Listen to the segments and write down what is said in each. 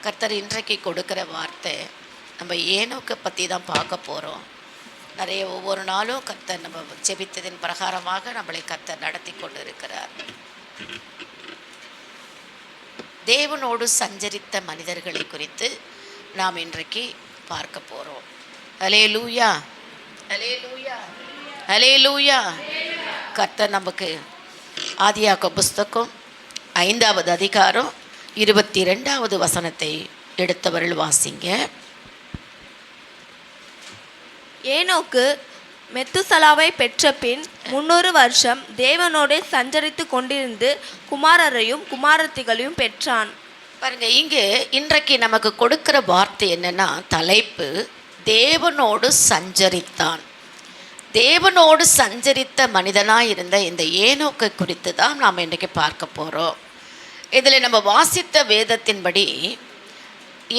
கர்த்தர் இன்றைக்கு கொடுக்குற வார்த்தை நம்ம ஏனோக்கை பற்றி தான் பார்க்க போகிறோம். நிறைய ஒவ்வொரு நாளும் கர்த்தர் நம்ம ஜெபித்ததின் பிரகாரமாக நம்மளை கர்த்தர் நடத்தி கொண்டு இருக்கிறார். தேவனோடு சஞ்சரித்த மனிதர்களை குறித்து நாம் இன்றைக்கு பார்க்க போகிறோம். அல்லேலூயா, அல்லேலூயா, அல்லேலூயா. கர்த்தர் நமக்கு ஆதியாகம புஸ்தகம் 5வது அதிகாரம் 22வது வசனத்தை எடுத்தவர்கள் வாசிங்க. ஏனோக்கு மெத்துசலாவை பெற்ற பின் 300 வருஷம் தேவனோடே சஞ்சரித்து கொண்டிருந்து குமாரரையும் குமாரத்திகளையும் பெற்றான். பாருங்க, இங்கே இன்றைக்கு நமக்கு கொடுக்கிற வார்த்தை என்னன்னா, தலைப்பு தேவனோடு சஞ்சரித்தான். தேவனோடு சஞ்சரித்த மனிதனாக இருந்த இந்த ஏனோக்கை குறித்து தான் நாம் இன்றைக்கு பார்க்க போகிறோம். இதில் நம்ம வாசித்த வேதத்தின்படி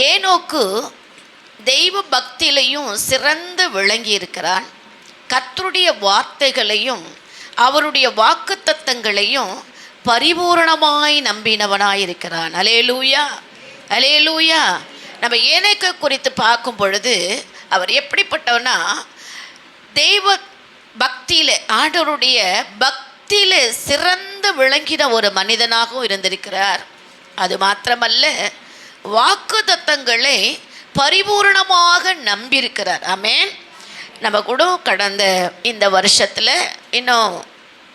ஏனோக்கு தெய்வ பக்தியிலையும் சிறந்து விளங்கி இருக்கிறான். கர்த்தருடைய வார்த்தைகளையும் அவருடைய வாக்குத்தத்தங்களையும் பரிபூரணமாய் நம்பினவனாயிருக்கிறான். அல்லேலூயா, அல்லேலூயா. நம்ம ஏனோக்கை குறித்து பார்க்கும் பொழுது அவர் எப்படிப்பட்டவனா, தெய்வ பக்தியில் ஆண்டவருடைய பக்தியில் சிறந்து விளங்கின ஒரு மனிதனாகவும் இருந்திருக்கிறார். அது மாத்திரமல்ல, வாக்குத்தத்தங்களை பரிபூர்ணமாக நம்பியிருக்கிறார். ஆமென். நம்ம கூட கடந்த இந்த வருஷத்தில் இன்னும்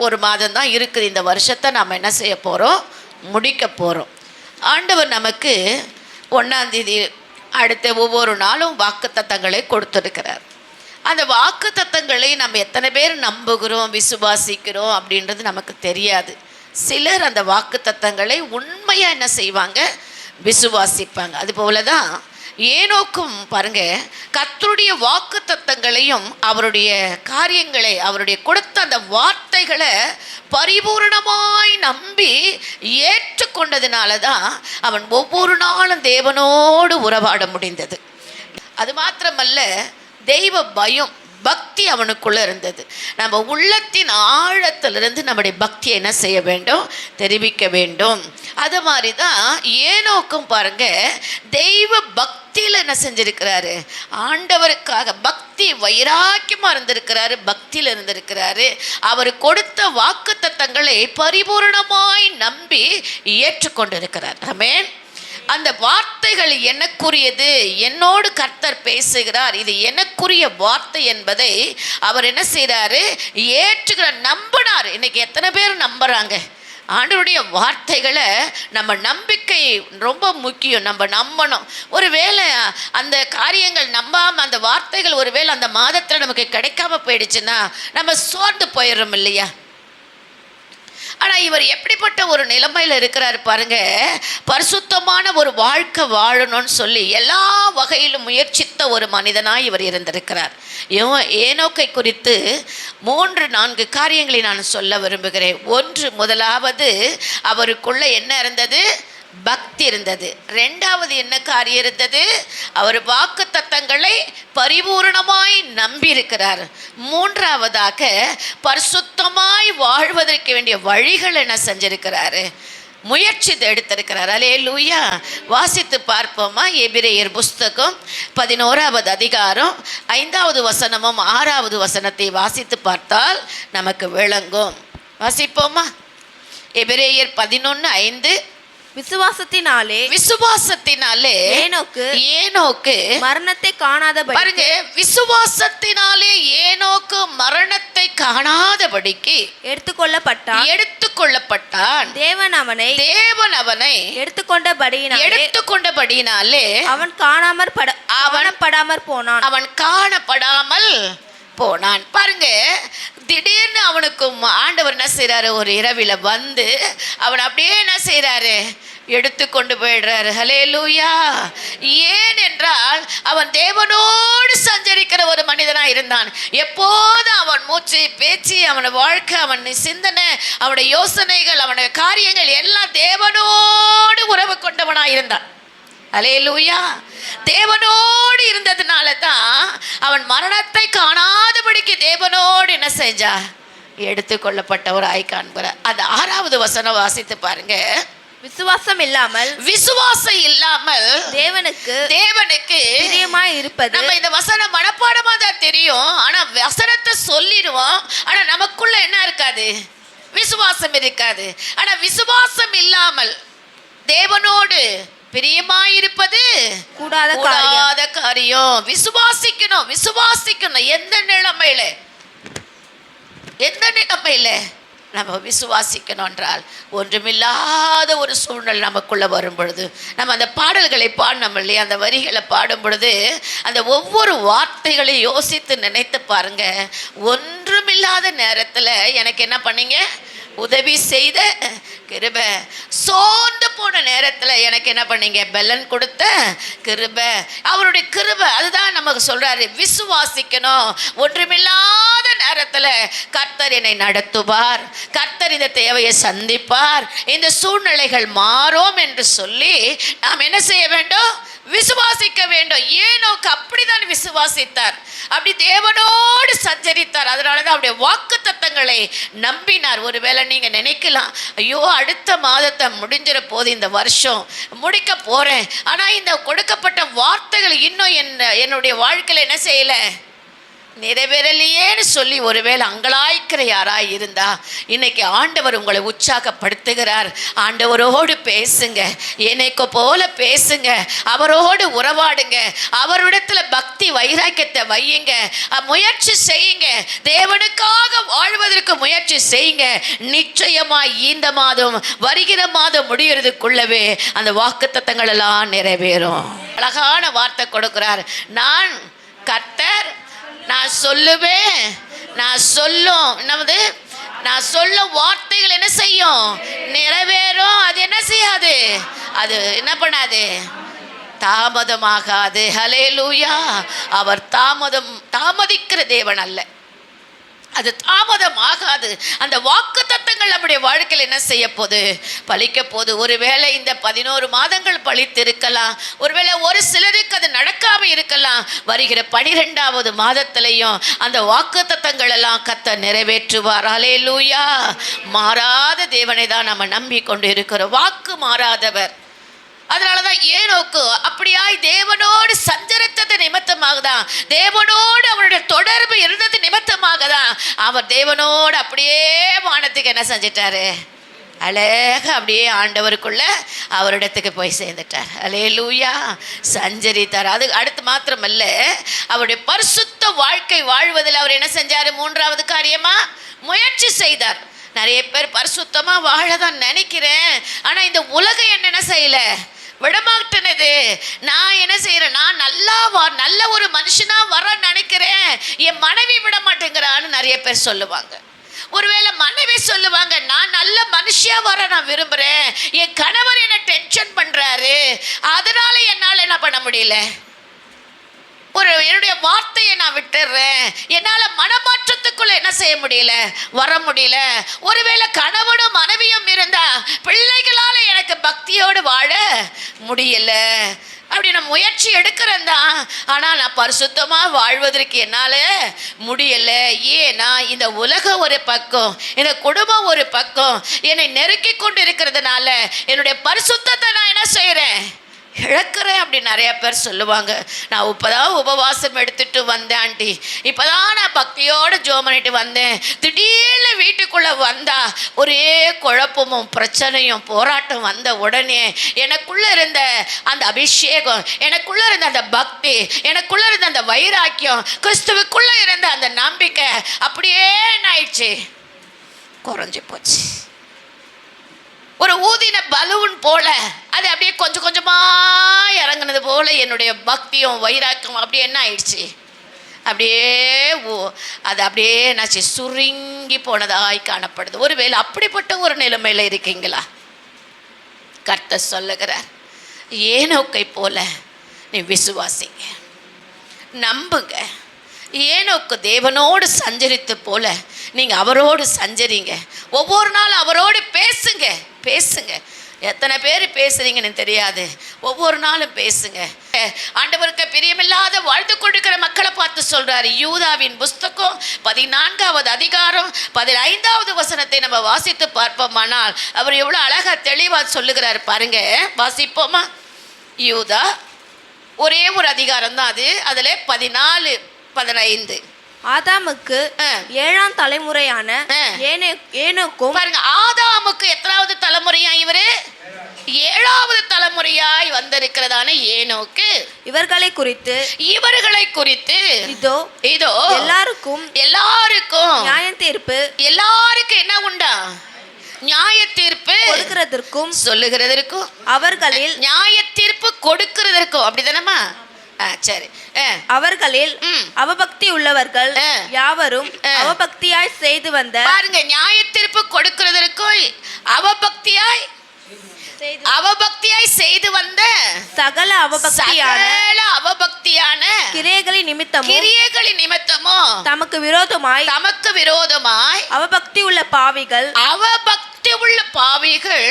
ஒரு மாதம் தான் இருக்குது. இந்த வருஷத்தை நாம் என்ன செய்ய போகிறோம்? முடிக்க போகிறோம். ஆண்டவர் நமக்கு 1ஆம் தேதி அடுத்த ஒவ்வொரு நாளும் வாக்குத்தத்தங்களை கொடுத்துருக்கிறார். அந்த வாக்குத்தத்தங்களை நம்ம எத்தனை பேர் நம்புகிறோம், விசுவாசிக்கிறோம் அப்படின்றது நமக்கு தெரியாது. சிலர் அந்த வாக்குத்தத்தங்களை உண்மையாக என்ன செய்வாங்க? விசுவாசிப்பாங்க. அதுபோல தான் ஏனோக்கும் பாருங்க, கர்த்தருடைய வாக்குத்தத்தங்களையும் அவருடைய காரியங்களை, அவருடைய கொடுத்த அந்த வார்த்தைகளை பரிபூர்ணமாய் நம்பி ஏற்றுக்கொண்டதுனால தான் அவன் ஒவ்வொரு நாளும் தேவனோடு உறவாட முடிந்தது. அது மாத்திரமல்ல, தெய்வ பயம், பக்தி அவனுக்குள்ளே இருந்தது. நம்ம உள்ளத்தின் ஆழத்திலிருந்து நம்முடைய பக்தியை என்ன செய்ய வேண்டும்? தெரிவிக்க வேண்டும். அது மாதிரி தான் ஏனோக்கும் பாருங்க, தெய்வ பக்தியில் என்ன செஞ்சிருக்கிறாரு? ஆண்டவருக்காக பக்தி வைராக்கியமாக இருந்திருக்கிறாரு, பக்தியில் இருந்திருக்கிறாரு. அவர் கொடுத்த வாக்குத்தத்தங்களை பரிபூர்ணமாய் நம்பி ஏற்றுக்கொண்டிருக்கிறார். ஆமென். அந்த வார்த்தைகள் எனக்குரியது, என்னோடு கர்த்தர் பேசுகிறார், இது எனக்குரிய வார்த்தை என்பதை அவர் என்ன செய்கிறாரு? ஏற்றுக்கிறார், நம்பினார். இன்னைக்கு எத்தனை பேர் நம்புகிறாங்க? ஆண்டவருடைய வார்த்தைகளை நம்ம நம்பிக்கை ரொம்ப முக்கியம். நம்ம நம்பணும். ஒருவேளை அந்த காரியங்கள் நம்பாமல் அந்த வார்த்தைகள் ஒருவேளை அந்த மாதத்தில் நமக்கு கிடைக்காம போயிடுச்சுன்னா நம்ம சோர்ந்து போயிடுறோம் இல்லையா? ஆனால் இவர் எப்படிப்பட்ட ஒரு நிலைமையில் இருக்கிறார் பாருங்க. பரிசுத்தமான ஒரு வாழ்க்கை வாழணும்னு சொல்லி எல்லா வகையிலும் முயற்சித்த ஒரு மனிதனாய் இவர் இருந்திருக்கிறார். ஏனோக்கை குறித்து 3-4 காரியங்களை நான் சொல்ல விரும்புகிறேன். முதலாவது, அவருக்குள்ள என்ன இருந்தது? பக்தி இருந்தது. 2வது என்ன காரியம் இருந்தது? அவர் வாக்குத்தத்தங்களை பரிபூர்ணமாய் நம்பியிருக்கிறார். 3வதாக, பரிசுத்தமாய் வாழ்வதற்கு வேண்டிய வழிகள் என்ன செஞ்சிருக்கிறாரு? முயற்சி எடுத்திருக்கிறார். அல்லேலூயா. வாசித்து பார்ப்போமா? எபிரேயர் புஸ்தகம் 11வது அதிகாரம் 5வது வசனமும் 6வது வசனத்தை வாசித்து பார்த்தால் நமக்கு விளங்கும். வாசிப்போமா? எபிரேயர் 11:5. விசுவாசத்தினாலே ஏனோக்கு மரணத்தை காணாதபடி, பாருங்க, விசுவாசத்தினாலே ஏனோக்கு மரணத்தை காணாதபடிக்கு எடுத்துக்கொள்ளப்பட்டான். தேவன் அவனை எடுத்துக்கொண்டபடியினாலே அவன் காணப்படாமல் போனான். பாருங்க, திடீர்னு அவனுக்கு ஆண்டவர் என்ன செய்கிறாரு? ஒரு இரவில் வந்து அவன் அப்படியே என்ன செய்கிறாரு? எடுத்து கொண்டு போயிடுறாரு. ஹல்லேலூயா. ஏன் என்றால் அவன் தேவனோடு சஞ்சரிக்கிற ஒரு மனிதனாக இருந்தான். எப்போதும் அவன் மூச்சு, பேச்சு, அவனோட வாழ்க்கை, அவன் சிந்தனை, அவனுடைய யோசனைகள், அவனுடைய காரியங்கள் எல்லாம் தேவனோடு உறவு கொண்டவனாக இருந்தான். அல்லேலூயா. தேவனோடு இருந்ததுனால தான் அவன் மரணத்தை காணாதபடிக்கு தேவனோடு என்ன செஞ்சா? எடுத்துக்கொள்ளப்பட்டவராய் காண்கிறார். அது 6வது வசனம் வாசித்து பாருங்க. விசுவாசம் இல்லாமல் செய்யாமல் தேவனுக்கு பிரியமாய் இருப்பது. நம்ம இந்த வசனம் மனப்பாடமா தான் தெரியும், ஆனா வசனத்தை சொல்லிடுவோம், ஆனா நமக்குள்ள என்ன இருக்காது? விசுவாசம் இருக்காது. ஆனா விசுவாசம் இல்லாமல் தேவனோடு பிரியமாயிருப்பது கூடாத காரியம். விசுவாசிக்கணும். எந்த நிலைமையில நம்ம விசுவாசிக்கணும் என்றால், ஒன்றுமில்லாத ஒரு சூழ்நிலை நமக்குள்ளே வரும் பொழுது, நம்ம அந்த பாடல்களை பாடினோம் இல்லையா, அந்த வரிகளை பாடும் பொழுது அந்த ஒவ்வொரு வார்த்தைகளையும் யோசித்து நினைத்து பாருங்க. ஒன்றுமில்லாத நேரத்தில் எனக்கு என்ன பண்ணீங்க? உதவி செய்த கிருபை. சோர்ந்து போன நேரத்தில் எனக்கு என்ன பண்ணீங்க? பெலன் கொடுத்த கிருபை. அவருடைய கிருபை அதுதான் நமக்கு சொல்றாரு, விசுவாசிக்கணும். ஒன்றுமில்லாத நேரத்தில் கர்த்தர் என்னை நடத்துவார், கர்த்தர் இந்த தேவையை சந்திப்பார், இந்த சூழ்நிலைகள் மாறும் என்று சொல்லி நாம் என்ன செய்ய வேண்டும்? விசுவாசிக்க வேண்டும். ஏனோக்கு அப்படிதான் விசுவாசித்தார், அப்படி தேவனோடு சஞ்சரித்தார். அதனாலதான் அவருடைய வாக்குத்தத்தங்களை நம்பினார். ஒருவேளை நீங்க நினைக்கலாம், ஐயோ அடுத்த மாதத்தை முடிஞ்சிட போது, இந்த வருஷம் முடிக்க போறேன், ஆனா இந்த கொடுக்கப்பட்ட வார்த்தைகள் இன்னும் என்னுடைய வாழ்க்கையில என்ன செய்யல, நிறைவேறலையேன்னு சொல்லி ஒருவேளை அங்கலாய்க்கிற யாராய் இருந்தா, இன்னைக்கு ஆண்டவர் உங்களை உற்சாகப்படுத்துகிறார். ஆண்டவரோடு பேசுங்க, என்னைக்கு போல பேசுங்க, அவரோடு உறவாடுங்க, அவரிடத்துல பக்தி வைராக்கியத்தை வையுங்க, முயற்சி செய்யுங்க, தேவனுக்காக வாழ்வதற்கு முயற்சி செய்யுங்க. நிச்சயமாய் இந்த மாதம் வருகிற மாதம் முடிகிறதுக்குள்ளவே அந்த வாக்குத்தத்தங்கள் எல்லாம் நிறைவேறும். அழகான வார்த்தை கொடுக்கிறார், நான் கர்த்தர், நான் சொல்லுவேன், நான் சொல்லும் வார்த்தைகள் என்ன செய்யும்? நிறைவேறும். அது என்ன செய்யாது? அது என்ன பண்ணாது? தாமதமாகாது. ஹல்லேலூயா. அவர் தாமதிக்கிற தேவன் அல்ல, அது தாமதமாகாது. அந்த வாக்குத்தத்தங்கள் நம்முடைய வாழ்க்கையில் என்ன செய்ய போது? பலிக்க போது. ஒருவேளை இந்த 11 மாதங்கள் பலித்திருக்கலாம், ஒருவேளை ஒரு சிலருக்கு அது நடக்காமல் இருக்கலாம். வருகிற 12வது மாதத்திலையும் அந்த வாக்குத்தத்தங்கள் எல்லாம் கர்த்தர் நிறைவேற்றுவார். ஹல்லேலூயா. மாறாத தேவனை தான் நம்ம நம்பிக்கொண்டு இருக்கிறோம், வாக்கு மாறாதவர். அதனாலதான் ஏனோக்கு அப்படியாய் தேவனோடு சஞ்சரித்தது நிமித்தமாக தான், தேவனோடு அவருடைய தொடர்பு இருந்தது நிமித்தமாக தான் அவர் தேவனோடு அப்படியே வானத்துக்கு என்ன செஞ்சிட்டாரு? அழகாக அப்படியே ஆண்டவருக்குள்ள அவரிடத்துக்கு போய் சேர்ந்துட்டார். ஹல்லேலூயா. சஞ்சரித்தார். அது அடுத்து மாத்திரமல்ல, அவருடைய பரிசுத்த வாழ்க்கை வாழ்வதில் அவர் என்ன செஞ்சார்? 3வது காரியமா முயற்சி செய்தார். நிறைய பேர் பரிசுத்தமா வாழதான் நினைக்கிறேன், ஆனா இந்த உலகம் என்ன செய்யல, விடமாட்டனது. நான் என்ன செய்யறேன்? நான் நல்ல ஒரு மனுஷனா வர நினைக்கிறேன், என் மனைவி விட மாட்டேங்கிறான்னு நிறைய பேர் சொல்லுவாங்க. ஒருவேளை மனைவி சொல்லுவாங்க, நான் நல்ல மனுஷியா வர நான் விரும்புறேன், என் கணவர் என்ன டென்ஷன் பண்றாரு, அதனால என்னால் என்ன பண்ண முடியல, என்னுடைய வார்த்தையை நான் விட்டுறேன், என்னால மனமாற்றத்துக்குள்ள என்ன செய்ய முடியல, வர முடியல. ஒருவேளை கணவனும் மனைவியும் இருந்தா பிள்ளைகளால எனக்கு பக்தியோடு வாழ முடியல. அப்படி நான் முயற்சி எடுக்கிறேன் தான், ஆனால் நான் பரிசுத்தமாக வாழ்வதற்கு என்னால் முடியலை. ஏன்னா இந்த உலகம் ஒரு பக்கம், இந்த குடும்பம் ஒரு பக்கம் என்னை நெருக்கி கொண்டு இருக்கிறதுனால என்னுடைய பரிசுத்தத்தை நான் என்ன செய்கிறேன்? இழக்கிறேன். அப்படி நிறைய பேர் சொல்லுவாங்க. நான் இப்போதான் உபவாசம் எடுத்துட்டு வந்தேன் ஆண்டி, இப்போதான் நான் பக்தியோடு ஜெபம் பண்ணிட்டு வந்தேன், திடீர்னு வீட்டுக்குள்ளே வந்தா ஒரே குழப்பமும் பிரச்சனையும் போராட்டம் வந்த உடனே எனக்குள்ளே இருந்த அந்த அபிஷேகம், எனக்குள்ளே இருந்த அந்த பக்தி, எனக்குள்ளே இருந்த அந்த வைராக்கியம், கிறிஸ்துவுக்குள்ளே இருந்த அந்த நம்பிக்கை அப்படியே என்ன ஆயிடுச்சு? குறைஞ்சி போச்சு. ஒரு ஊதின பலூன் போல அது அப்படியே கொஞ்சம் கொஞ்சமாக இறங்குனது போல என்னுடைய பக்தியும் வைராக்கியம் அப்படியே என்ன ஆயிடுச்சு? அப்படியே அது அப்படியே என்னாச்சு? சுருங்கி போனதாய் காணப்படுது. ஒருவேளை அப்படிப்பட்ட ஒரு நிலைமையில் இருக்கீங்களா? கர்த்தர் சொல்லுகிறார், ஏனோக்கை போல நீ விசுவாசிங்க, நம்புங்க. ஏனோக்கு தேவனோடு சஞ்சரித்து போல நீங்கள் அவரோடு சஞ்சரிங்க. ஒவ்வொரு நாளும் அவரோடு பேசுங்க. எத்தனை பேர் பேசுறீங்கன்னு தெரியாது, ஒவ்வொரு நாளும் பேசுங்க. ஆண்டவருக்கு பிரியமில்லாத வாழ்ந்து கொண்டிருக்கிற மக்களை பார்த்து சொல்றாரு. யூதாவின் புஸ்தகம் 14வது அதிகாரம் 15வது வசனத்தை நம்ம வாசித்து பார்ப்போமானால் அவர் எவ்வளோ அழகா தெளிவா சொல்லுகிறார் பாருங்க. வாசிப்போமா? யூதா. ஒரே ஒரு அதிகாரம் தான் அது. அதில் 14-15. ஆதாமுக்கு 7ஆம் தலைமுறையான ஏனோக்கும். பாருங்க, ஆதாமுக்கு எத்தனாவது தலைமுறையா இவரு? 7வது தலைமுறையாய் வந்திருக்கிறதான ஏனோக்கு. இவர்களை குறித்து இதோ எல்லாருக்கும் நியாயம் தீர்ப்பு. எல்லாருக்கும் என்ன உண்டா? நியாய தீர்ப்பு கொடுக்கிறதற்கும் சொல்லுகிறதற்கும், அவர்களில் நியாய தீர்ப்பு கொடுக்கிறதற்கும். அப்படிதானம்மா? சரி. அவர்களில் அவபக்தி உள்ளவர்கள் யாவரும் அவபக்தியாய் செய்து வந்த. பாருங்க, நியாய தீர்ப்பு கொடுக்கிறதற்கும் அவபக்தியாய் செய்து வந்த சகல அவபக்தியான கிரியைகளின் நிமித்தமும் தமக்கு விரோதமாய் அவபக்தி உள்ள பாவிகள்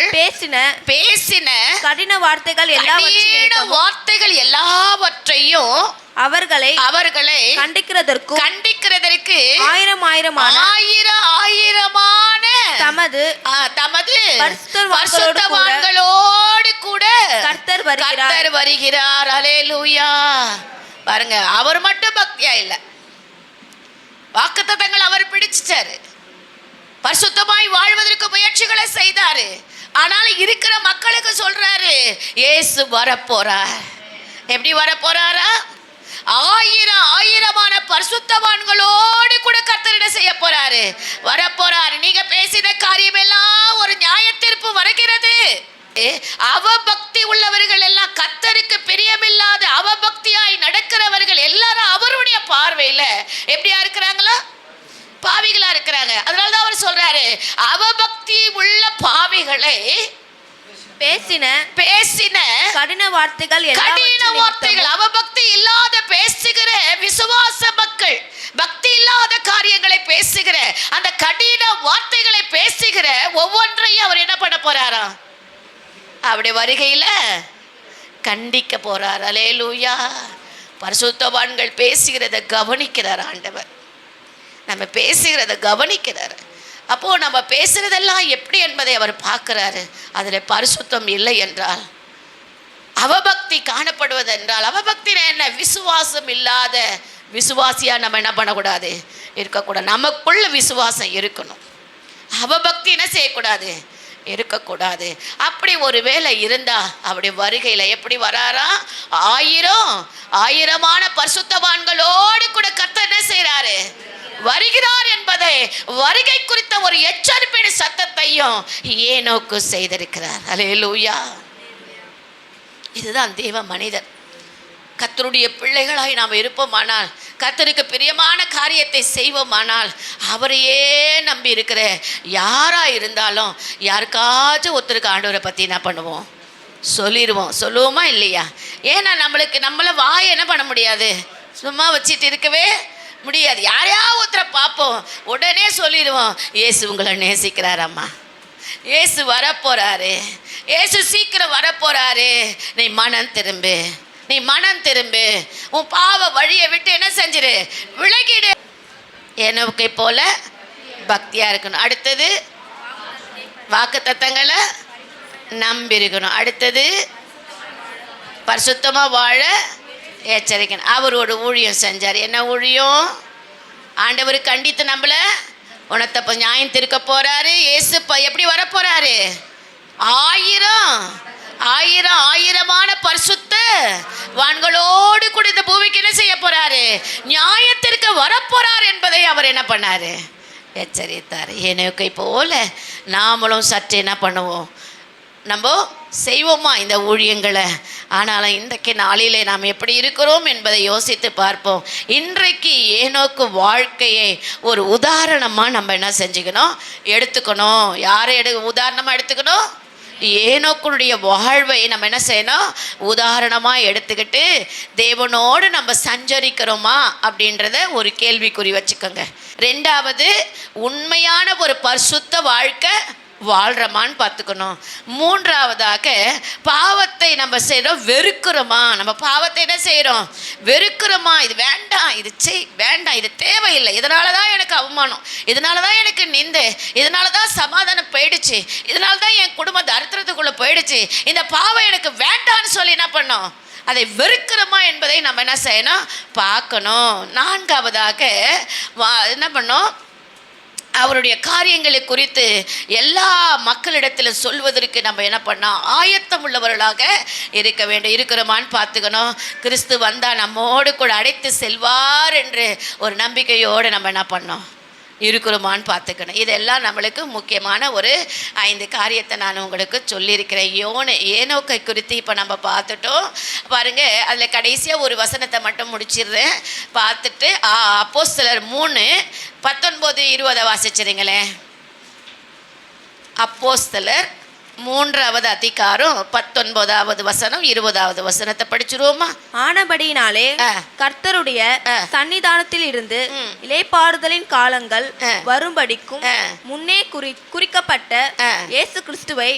பேசின கடின வார்த்தைகள் எல்லாவற்றையும் அவர்களை கண்டிக்கிறதற்கு ஆயிரமான தமது பரிசுத்தவான்களோடு கூட கர்த்தர் வருகிறார். அல்லேலூயா. பாருங்க, அவர் மட்டும் பக்தியா இல்ல, வாக்குத்தத்தங்கள் அவர் பிடிச்சிட்டாரு, பரிசுத்தமாய் வாழ்வதற்கு முயற்சிகளை செய்தாரு. ஆனால் இருக்கிற மக்களுக்கு சொல்றாரு, இயேசு வரப்போறார். எப்படி வரப்போறாரா? ஆயிரமான பரிசுத்தவான்களோடு கூட கர்த்தரிடம் செய்ய போறாரு, வரப்போறாரு. நீங்க பேசின காரியம் எல்லாம் ஒரு நியாய தீர்ப்பு வருகிறது. அவபக்தி உள்ளவர்கள் எல்லாம், கர்த்தருக்கு பிரியமில்லாத அவபக்தியாய் நடக்கிறவர்கள் எல்லாரும் அவருடைய பார்வையில எப்படியா இருக்கிறாங்களா? பாவிகளா இருக்கிறாங்க. அதனாலதான் அவர் சொல்றாரு, அவபக்தி உள்ள பாவிகளை பேசின கடின வார்த்தைகள் அவபக்தி இல்லாத பேசுகிற விசுவாச மக்கள், பக்தி இல்லாத காரியங்களை பேசுகிற, அந்த கடின வார்த்தைகளை பேசுகிற ஒவ்வொன்றையும் அவர் என்ன பண்ண போறாரா? அவருடைய வருகையில கண்டிக்க போறார். அல்லேலூயா. பரிசுத்தவான்கள் பேசுகிறத கவனிக்கிறார் ஆண்டவர். நம்ம பேசுகிறத கவனிக்கிறார். அப்போ நம்ம பேசுறதெல்லாம் எப்படி என்பதை அவர் பார்க்கிறாரு. அதில் பரிசுத்தம் இல்லை என்றால், அவபக்தி காணப்படுவது என்றால், அவபக்தி என்ன? விசுவாசம் இல்லாத விசுவாசியா நம்ம என்ன பண்ணக்கூடாது? இருக்கக்கூடாது. நமக்குள்ள விசுவாசம் இருக்கணும். அவபக்தி என்ன செய்யக்கூடாது? இருக்கக்கூடாது. அப்படி ஒரு வேளை இருந்தா அவருடைய வருகையில எப்படி வராரா? ஆயிரமான பரிசுத்தவான்களோடு கூட கர்த்தர் என்ன செய்றாரு? வருகிறார் என்பதை, வருகை குறித்த ஒரு எச்சரிப்பின் சத்தத்தையும் ஏனோக்கு செய்திருக்கிறார். அல்லேலூயா. இதுதான் தேவ மனிதர். கர்த்தருடைய பிள்ளைகளாய் நாம் இருப்போமானால், கர்த்தருக்கு பிரியமான காரியத்தை செய்வோமானால், அவரையே நம்பி இருக்கிற யாரா இருந்தாலும் யாருக்காச்சும் ஒருத்தருக்கு ஆண்டவரை பற்றி என்ன பண்ணுவோம்? சொல்லுவோமா இல்லையா? ஏன்னா நம்மளை வாய் என்ன பண்ண முடியாது, சும்மா வச்சுட்டு இருக்கவே முடியாது. யாரையா ஒருத்தரை பார்ப்போம், உடனே சொல்லிடுவோம், இயேசு உங்களை நேசிக்கிறாரம்மா, இயேசு வரப்போறாரு, இயேசு சீக்கிரம் வரப்போறாரு, நீ மனம் திரும்பு, உன் பாவ வழியை விட்டு என்ன செஞ்சிரு? விலகிடு. ஏனோக்கை போல பக்தியா இருக்கணும். அடுத்தது வாக்குத்தத்தங்களை நம்பியிருக்கணும். அடுத்தது பரிசுத்தமா வாழ எச்சரிக்கணும். அவரோட ஊழியம் செஞ்சார். என்ன ஊழியம்? ஆண்டவர் கண்டித்து நம்மள உனத்தப்ப நியாயம் திருக்க போறாரு. இயேசுப்பா எப்படி வரப்போறாரு? ஆயிரமான பரிசுத்த வான்களோடு கூட இந்த பூமிக்கு என்ன செய்ய போறாரு? நியாயத்திற்கு வரப்போறார் என்பதை அவர் என்ன பண்ணாரு? எச்சரித்தார். ஏனோக்கை போல நாமளும் சற்று என்ன பண்ணுவோம்? நம்ம செய்வோமா இந்த ஊழியங்களை? ஆனாலும் இன்றைக்கு நாளிலே நாம் எப்படி இருக்கிறோம் என்பதை யோசித்து பார்ப்போம். இன்றைக்கு ஏனோக்கு வாழ்க்கையை ஒரு உதாரணமாக நம்ம என்ன செஞ்சுக்கணும்? எடுத்துக்கணும். யாரை உதாரணமாக எடுத்துக்கணும்? ஏனோக்குடைய வாழ்வை நம்ம என்ன செய்யணும்? உதாரணமாக எடுத்துக்கிட்டு தேவனோடு நம்ம சஞ்சரிக்கிறோமா அப்படின்றத ஒரு கேள்விக்குறி வச்சுக்கோங்க. ரெண்டாவது, உண்மையான ஒரு பரிசுத்த வாழ்க்கை வாழ்கிறோமான்னு பார்த்துக்கணும். மூன்றாவதாக பாவத்தை நம்ம செய்கிறோம், வெறுக்கிறோமா? நம்ம பாவத்தை என்ன செய்கிறோம்? வெறுக்கிறோமா? இது வேண்டாம், இது வேண்டாம், இது தேவையில்லை, இதனால தான் எனக்கு அவமானம், இதனால தான் எனக்கு நிந்தை, இதனால தான் சமாதானம் போயிடுச்சு, இதனால தான் என் குடும்பம் தரித்திரத்துக்குள்ளே போயிடுச்சு, இந்த பாவம் எனக்கு வேண்டான்னு சொல்லி என்ன பண்ணோம்? அதை வெறுக்கிறோமா என்பதை நம்ம என்ன செய்யணும்? பார்க்கணும். நான்காவதாக என்ன பண்ணோம்? அவருடைய காரியங்களை குறித்து எல்லா மக்களிடத்தில் சொல்வதற்கு நம்ம என்ன பண்ணோம்? ஆயத்தம் உள்ளவர்களாக இருக்க வேண்டும். இருக்கிறோமான்னு பார்த்துக்கணும். கிறிஸ்து வந்தால் நம்மோடு கூட அழைத்து செல்வார் என்று ஒரு நம்பிக்கையோடு நம்ம என்ன பண்ணோம்? இருக்கிறோமான்னு பார்த்துக்கணும். இதெல்லாம் நம்மளுக்கு முக்கியமான ஒரு 5 காரியத்தை நான் உங்களுக்கு சொல்லியிருக்கிறேன். ஏனோக்கை குறித்து இப்போ நம்ம பார்த்துட்டோம் பாருங்கள். அதில் கடைசியாக ஒரு வசனத்தை மட்டும் முடிச்சிடுறேன், பார்த்துட்டு அப்போஸ்தலர் 3:19-20 வாசிச்சிருங்களேன். அப்போஸ்தலர் 3வது அதிகாரம் 19வது வசனம் 20வது வசனத்தை படிச்சிருவோமா? ஆனபடியினாலே கர்த்தருடைய சன்னிதானத்தில் இருந்து இளைப்பாறுதலின் காலங்கள் வரும்படிக்கும் முன்னே குறிக்கப்பட்ட இயேசு கிறிஸ்துவை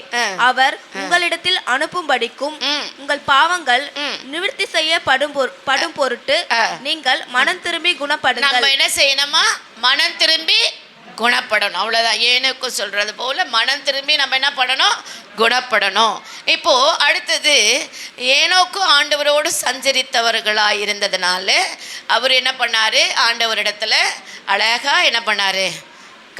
அவர் உங்களிடத்தில் அனுப்பும்படிக்கும் உங்கள் பாவங்கள் நிவர்த்தி செய்யப்படும் பொருட்டு நீங்கள் மனம் திரும்பி குணப்படுங்கள். நம்ம என்ன செய்யணுமா? மனம் திரும்பி குணப்படணும். அவ்வளோதான். ஏனோக்கு சொல்கிறது போல் மனம் திரும்பி நம்ம என்ன பண்ணணும்? குணப்படணும். இப்போது அடுத்தது, ஏனோக்கு ஆண்டவரோடு சஞ்சரித்தவர்களாக இருந்ததுனால அவர் என்ன பண்ணார்? ஆண்டவரிடத்துல அழகாக என்ன பண்ணார்?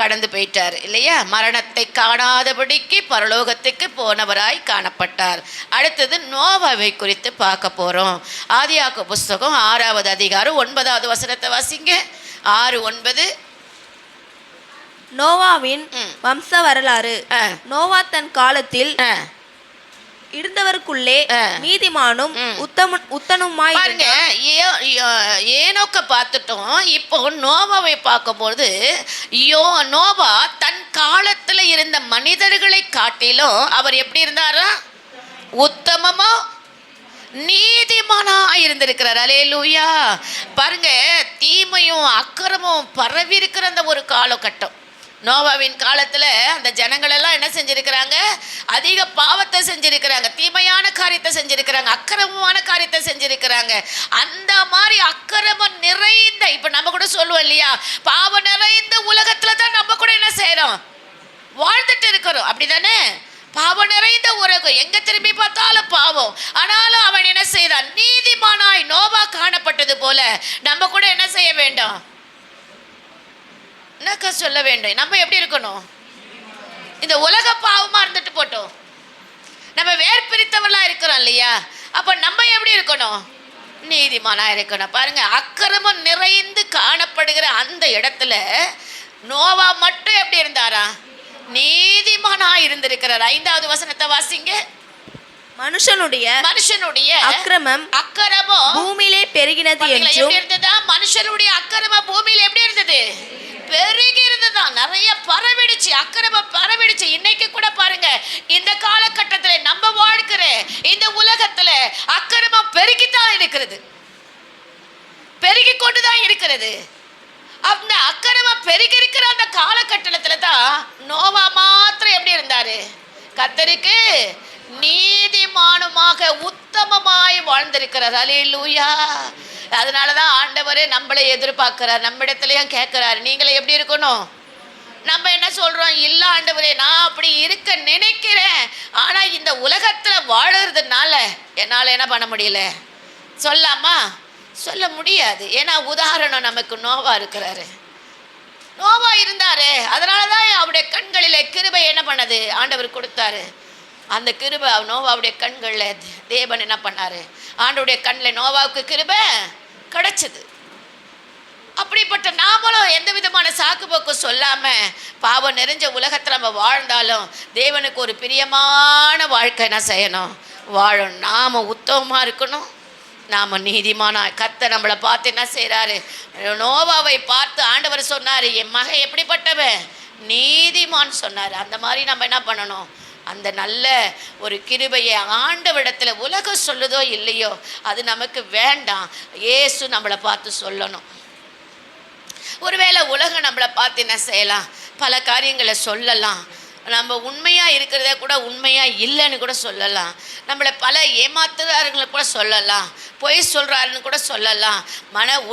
கடந்து போயிட்டார் இல்லையா? மரணத்தை காணாதபடிக்கு பரலோகத்துக்கு போனவராய் காணப்பட்டார். அடுத்தது நோவாவை குறித்து பார்க்க போகிறோம். ஆதியாகம புஸ்தகம் 6வது அதிகாரம் 9வது வசனத்தை வாசிங்க. 6:9. நோவாவின் வம்ச வரலாறு. நோவா தன் காலத்தில் இருந்தவருக்குள்ளே நீதிமானும் உத்தனுமாய். பாருங்க, ஏனோக்க பார்த்துட்டோம். இப்போ நோவாவை பார்க்கும்போது நோவா தன் காலத்தில் இருந்த மனிதர்களை காட்டிலும் அவர் எப்படி இருந்தாரா? உத்தமமா நீதிமானா இருந்திருக்கிறார். அல்லேலூயா. பாருங்க, தீமையும் அக்கிரமும் பரவி இருக்கிற அந்த ஒரு காலகட்டம். நோவாவின் காலத்தில் அந்த ஜனங்கள் எல்லாம் என்ன செஞ்சிருக்கிறாங்க? அதிக பாவத்தை செஞ்சிருக்கிறாங்க, தீமையான காரியத்தை செஞ்சிருக்கிறாங்க, அக்கிரமமான காரியத்தை செஞ்சிருக்கிறாங்க. அந்த மாதிரி அக்கிரமம் நிறைந்த, இப்போ நம்ம கூட சொல்லுவோம் இல்லையா, பாவம் நிறைந்த உலகத்தில் தான் நம்ம கூட என்ன செய்கிறோம்? வாழ்ந்துட்டு இருக்கிறோம். அப்படிதானே? பாவம் நிறைந்த உலகம், எங்க திரும்பி பார்த்தாலும் பாவம். ஆனாலும் அவன் என்ன செய்தான்? நீதிமானாய் நோவா காணப்பட்டது போல நம்ம கூட என்ன செய்ய வேண்டும்? என்னக்கா சொல்ல வேண்டும்? நம்ம எப்படி இருக்கணும்? இந்த உலக பாவமா இருந்துட்டு போட்டோம், நம்ம வேர் பிரித்தவர்களா இருக்கிறோம் இல்லையா? அப்ப நம்ம எப்படி இருக்கணும்? நீதிமானா இருக்கணும். பாருங்க, அக்கிரமம் நிறைந்து காணப்படுகிற அந்த இடத்துல நோவா மட்டும் எப்படி இருந்தாரா? நீதிமானா இருந்திருக்கிறார். 5வது வசனத்தை வாசிங்க. மனுஷனுடைய அக்கிரமம் பூமியிலே பெருகினது என்றும். மனுஷனுடைய அக்கிரமம் பூமியில எப்படி இருந்தது? பெருகி இருந்ததுதான். நிறைய பரவிடுச்சு, அக்கிரமம் பரவிடுச்சு. இன்னைக்கு கூட பாருங்க, இந்த காலகட்டத்தில் நம்ம வாழ்க்கிற இந்த உலகத்துல அக்கிரமம் பெருகித்தான் இருக்கிறது, பெருகி கொண்டுதான் இருக்கிறது. அந்த அக்கிரமம் பெருகி இருக்கிற அந்த காலகட்டத்துல தான் நோவா மாத்திரம் எப்படி இருந்தாரு? கர்த்தருக்கு நீதிமானுமாக உத்தமமாய் வாழ்ந்திருக்கிறார். அல்லேலூயா. அதனாலதான் ஆண்டவரே நம்மளை எதிர்பார்க்கிறார், நம்மிடத்துலயும் கேட்கிறார், நீங்களே எப்படி இருக்கணும்? நம்ம என்ன சொல்றோம்? இல்ல ஆண்டவரே, நான் அப்படி இருக்க நினைக்கிறேன், ஆனா இந்த உலகத்துல வாழறதுனால என்னால என்ன பண்ண முடியல. சொல்லாமா? சொல்ல முடியாது. ஏன்னா உதாரணம் நமக்கு நோவா இருக்கிறாரு. நோவா இருந்தாரு, அதனாலதான் அவருடைய கண்களிலே கிருபை என்ன பண்ணது? ஆண்டவர் கொடுத்தாரு. அந்த கிருபை நோவாவுடைய கண்களில் தேவன் என்ன பண்ணாரு? ஆண்டவருடைய கண்ணில் நோவாவுக்கு கிருபை கிடைச்சது. அப்படிப்பட்ட நாமளும் எந்த விதமான சாக்கு போக்கு சொல்லாம பாவம் நிறைஞ்ச உலகத்தில் நம்ம வாழ்ந்தாலும் தேவனுக்கு ஒரு பிரியமான வாழ்க்கை என்ன செய்யணும்? வாழணும். நாம உத்தமமா இருக்கணும், நாம நீதிமானா. கர்த்தர் நம்மளை பார்த்து என்ன செய்யறாரு? நோவாவை பார்த்து ஆண்டவர் சொன்னாரு, என் மகன் எப்படிப்பட்டவன்? நீதிமான் சொன்னாரு. அந்த மாதிரி நம்ம என்ன பண்ணணும்? அந்த நல்ல ஒரு கிருபையை ஆண்டவரிடத்துல உலகம் சொல்லுதோ இல்லையோ அது நமக்கு வேண்டாம். இயேசு நம்மளை பார்த்து சொல்லணும். ஒருவேளை உலகம் நம்மளை பார்த்து என்ன செய்யலாம்? பல காரியங்களை சொல்லலாம். நம்ம உண்மையாக இருக்கிறத கூட உண்மையாக இல்லைன்னு கூட சொல்லலாம். நம்மளை பல ஏமாத்துறாருங்களை கூட சொல்லலாம், பொய் சொல்கிறாருன்னு கூட சொல்லலாம்.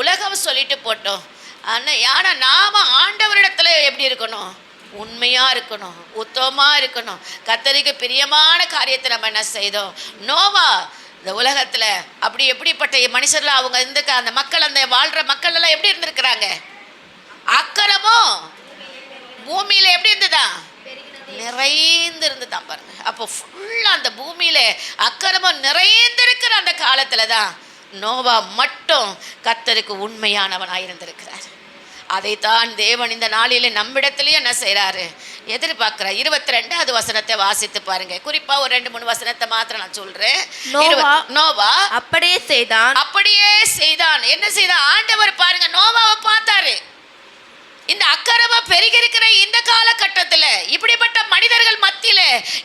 உலகம் சொல்லிட்டு போட்டோம். ஆனால் நாம் ஆண்டவரிடத்துல எப்படி இருக்கணும்? உண்மையாக இருக்கணும், உத்தமமாக இருக்கணும். கர்த்தருக்கு பிரியமான காரியத்தை நம்ம என்ன செய்தோம்? நோவா இந்த உலகத்தில் அப்படி எப்படிப்பட்ட மனுஷர்லாம் அவங்க அந்த மக்கள், அந்த வாழ்கிற மக்கள் எல்லாம் எப்படி இருந்திருக்கிறாங்க? அக்கிரமம் பூமியில் எப்படி இருந்ததா? நிறைந்து இருந்துதான் பாருங்க. அப்போ ஃபுல்லாக அந்த பூமியில அக்கிரமம் நிறைந்திருக்கிற அந்த காலத்தில் தான் நோவா மட்டும் கர்த்தருக்கு உண்மையானவனாக இருந்திருக்கிறார். அதைத்தான் தேவன் இந்த நாளில் நம்மிடத்துலையும் என்ன செய்கிறாரு? எதிர்பார்க்கிறார். 22வது வசனத்தை வாசித்து பாருங்க. குறிப்பா ஒரு 2-3 வசனத்தை மாத்திரம் நான் சொல்றேன். நோவா அப்படியே செய்தான். என்ன செய்தான்? ஆண்டவர் பாருங்க, நோவாவை பார்த்தாரு. இந்த அக்கிரமம் பெருகி இருக்கிற இந்த காலகட்டத்தில் இப்படிப்பட்ட மனிதர்கள் மத்தியில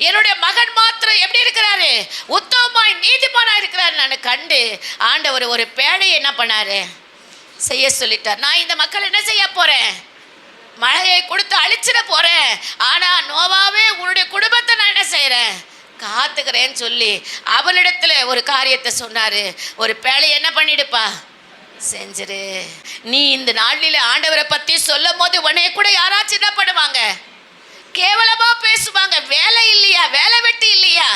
என்னுடைய மகன் மாத்திரம் எப்படி இருக்கிறாரு? உத்தமமாய் நீதிமானா இருக்கிறாரு. நான் கண்டு ஆண்டவர் ஒரு பேழையை என்ன பண்ணாரு? செய்ய சொல்லிட்டார். நான் இந்த மக்கள் என்ன செய்ய போறேன்? மழையை கொடுத்து அழிச்சிட போறேன். ஆனா நோவாவே, உன்னுடைய குடும்பத்தை நான் என்ன செய்யறேன்? காத்துக்கிறேன்னு சொல்லி அவளிடத்துல ஒரு காரியத்தை சொன்னாரு. ஒரு பேழையை என்ன பண்ணிடுப்பா? செஞ்சிரு. நீ இந்த நாளில் ஆண்டவரை பத்தி சொல்லும் போது உன்னைய கூட யாராச்சும் என்ன பண்ணுவாங்க? கேவலமா பேசுவாங்க. வேலை இல்லையா? வேலை வெட்டி இல்லையா?